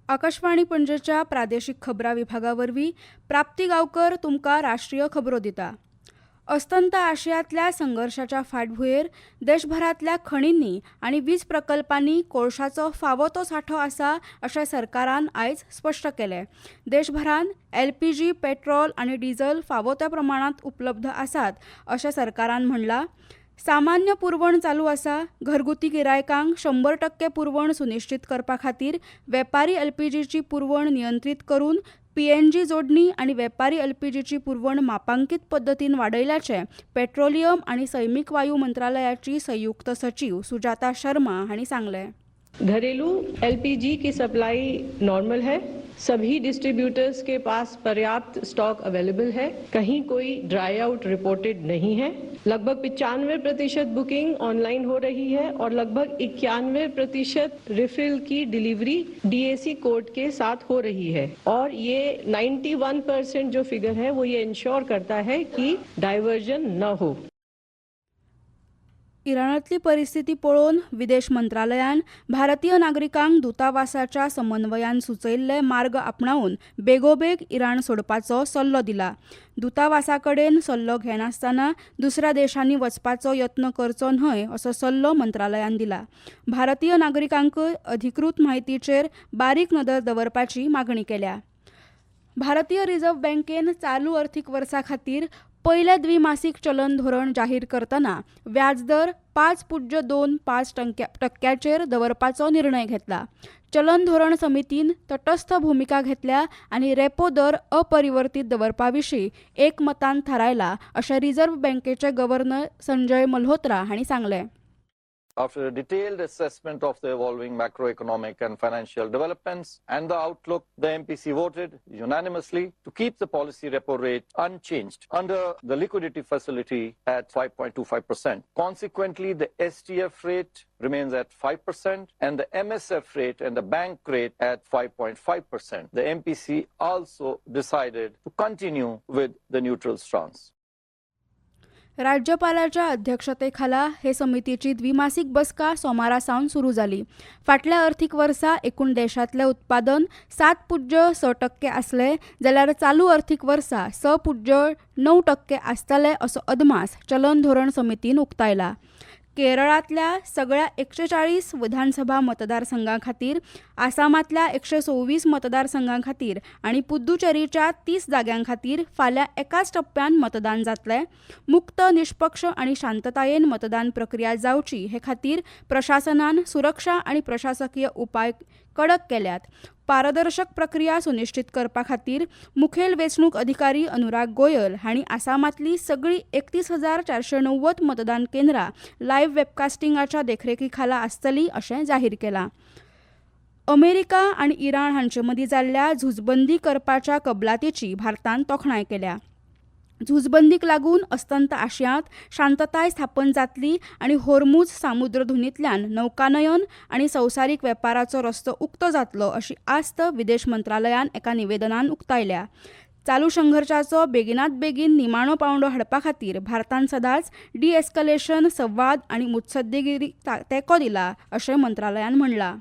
आकाशवाणी पणजेच्या प्रादेशीक खबरां विभागावरवीं प्राप्ती गांवकर तुमकां राष्ट्रीय खबरो दिता। अस्तंत आशियांतल्या संघर्षाच्या फाटभुंयेर देशभरांतल्या खणींनी आनी वीज प्रकल्पांनी कोळशाचो फावो तो सांठो आसा अशें सरकारान आयज स्पश्ट केलें। देशभरांत एलपीजी, पेट्रोल आनी डिझेल फावो त्या प्रमाणांत उपलब्ध आसात अशें सरकारान म्हणलां। सामान्य पुरवण चालू आसा। घरगुती गिरायकांक 100% पुरवण सुनिश्चित करपा खातीर वेपारी एलपीजीची पुरवण नियंत्रीत करून पीएनजी जोडणी आनी वेपारी एलपीजीची पुरवण मापांकीत पद्दतीन वाडयल्याचें पेट्रोलियम आनी सैमीक वायू मंत्रालयाची संयुक्त सचिव सुजाता शर्मा हांणी सांगलें। घरेलू एलपीजी की सप्लाई नॉर्मल है। सभी डिस्ट्रीब्यूटर्स के पास पर्याप्त स्टॉक अवेलेबल है। कहीं कोई ड्राई आउट रिपोर्टेड नहीं है। लगभग 95% बुकिंग ऑनलाइन हो रही है और लगभग 91% रिफिल की डिलीवरी डीएसी कोड के साथ हो रही है। और ये 91% जो फिगर है वो ये इंश्योर करता है कि डायवर्जन न हो। इराणातली परिस्थिती पळोवन विदेश मंत्रालयान भारतीय नागरिकांक दूतावासाच्या समन्वयान सुचयल्ले मार्ग आपणावन बेगोबेग इराण सोडपाचो सल्लो दिला। दूतावासाकडेन सल्लो घेनासतना दुसऱ्या देशांनी वचपाचो यत्न करचो न्हय असो सल्लो मंत्रालयान दिला। भारतीय नागरिकांकय अधिकृत म्हायतीचेर बारीक नदर दवरपाची मागणी केल्या। भारतीय रिझर्व्ह बँकेन चालू अर्थीक वर्सा खातीर पयले द्विमासीक चलन धोरण जाहीर करतना व्याजदर 5.25% दवरपाचो निर्णय घेतला। चलन धोरण समितीन तटस्थ भूमिका घेतल्या आनी रेपो दर अपरिवर्तीत दवरपाविशीं एकमतान थारायला अशें रिझर्व्ह बँकेचे गव्हर्नर संजय मल्होत्रा हांणी सांगलें। After a detailed assessment of the evolving macroeconomic and financial developments and the outlook, the MPC voted unanimously to keep the policy repo rate unchanged under the liquidity facility at 5.25%. Consequently, the STF rate remains at 5% and the MSF rate and the bank rate at 5.5%. The MPC also decided to continue with the neutral stance. राज्यपालाच्या अध्यक्षतेखाला हे समितीची द्विमासिक बसका सोमारासावन सुरू जाली। फाटल्या अर्थीक वर्सा एकूण देशातले उत्पादन 7.6% आसले जाल्यार चालू अर्थीक वर्सा 6.9% आसतले असो अदमास चलन धोरण समितीन उक्तायला। केरळातल्या सगळ्या 140 विधानसभा मतदारसंघां खातीर, आसामातल्या 126 मतदारसंघां खातीर आनी पुद्दुचेरीच्या 30 जाग्यां खातीर फाल्यां एकाच टप्प्यान मतदान जातलें। मुक्त, निष्पक्ष आनी शांततायेन मतदान प्रक्रिया जावची हे खातीर प्रशासनान सुरक्षा आनी प्रशासकीय उपाय कडक केल्यात। पारदर्शक प्रक्रिया सुनिश्चित करपा खातीर मुखेल वेंचणूक अधिकारी अनुराग गोयल हांणी आसामातली सगळी 31,490 मतदान केंद्रां लायव्ह वेबकास्टिंगाच्या देखरेखीखाला आसतली अशें जाहीर केलां। अमेरिका आनी इराण हांचे मदीं जाल्ल्या झुजबंदी करपाच्या कबलातीची भारतान तोखणाय केल्या। झुजबंदीक लागून अस्तंत आशियांत शांतताय स्थापन जातली आनी होर्मुझ सामुद्रधुनींतल्यान नौकानयन आनी संवसारीक वेपाराचो रस्तो उक्तो जातलो अशी आस्त विदेश मंत्रालयान एका निवेदनान उक्तायल्या। चालू संघर्षाचो बेगिनात बेगीन निमाणो पावंडो हाडपा खातीर भारतान सदांच डिएस्कलेशन, संवाद आनी मुत्सद्देगिरीक तेंको दिला अशें मंत्रालयान म्हणलां।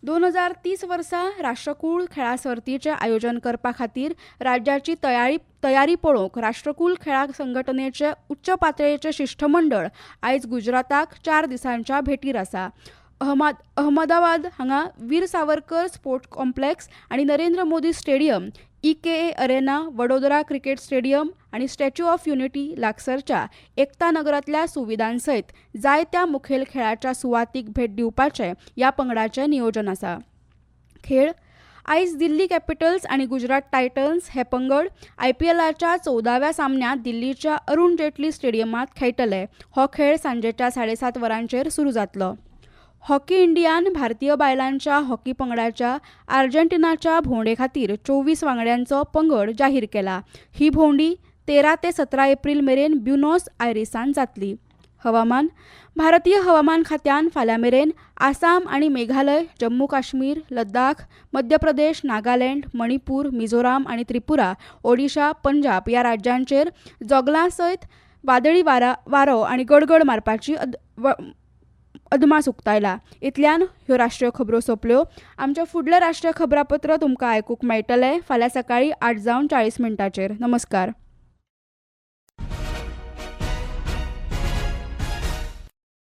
2030 वर्सा राष्ट्रकुळ खेळा सर्तीचें आयोजन करपा खातीर राज्याची तयारी पळोवंक राष्ट्रकुल खेळा संघटनेचे उच्च पातळेचे शिष्टमंडळ आयज गुजराताक 4 दिसांच्या भेटीर आसा। अहमदाबाद हांगा वीर सावरकर स्पोर्ट्स कॉम्प्लेक्स आनी Narendra Modi stadium, EKA Arena, Vadodara cricket stadium आनी स्टॅच्यू ऑफ युनिटी लागसरच्या एकता नगरांतल्या सुविधां सयत जायत्या मुखेल खेळाच्या सुवातीक भेट दिवपाचें ह्या पंगडाचें नियोजन आसा। खेळ आयज दिल्ली कॅपिटल्स आनी गुजरात टायटन्स हे पंगड IPLच्या 14व्या सामन्यांत दिल्लीच्या अरुण जेटली स्टेडियमांत खेळटले। हो खेळ सांजेच्या 7:30 वरांचेर सुरू जातलो। हॉकी इंडियान भारतीय बायलांच्या हॉकी पंगडाच्या अर्जेंटिनाच्या भोंवडे खातीर 24 वांगड्यांचो पंगड जाहीर केला। ही भोंवडी 13 ते 17 एप्रिल मेरेन ब्युनॉस आयरिसांत जातली। हवामान भारतीय हवामान खात्यान फाल्यां मेरेन आसाम आनी मेघालय, जम्मू काश्मीर, लद्दाख, मध्य प्रदेश, नागालँड, मणिपूर, मिझोराम आनी त्रिपुरा, ओडिशा, पंजाब ह्या राज्यांचेर जोगलां सयत वादळी वारो आनी गडगड मारपाची अदमास उक्तायला. इतल्यान ह्यो राष्ट्रीय खबरो सोंपल्यो. आमच्या फुडले राष्ट्रीय खबरापत्र तुमकां आयकूंक मेळटलें फाल्यां सकाळीं 8:40 नमस्कार.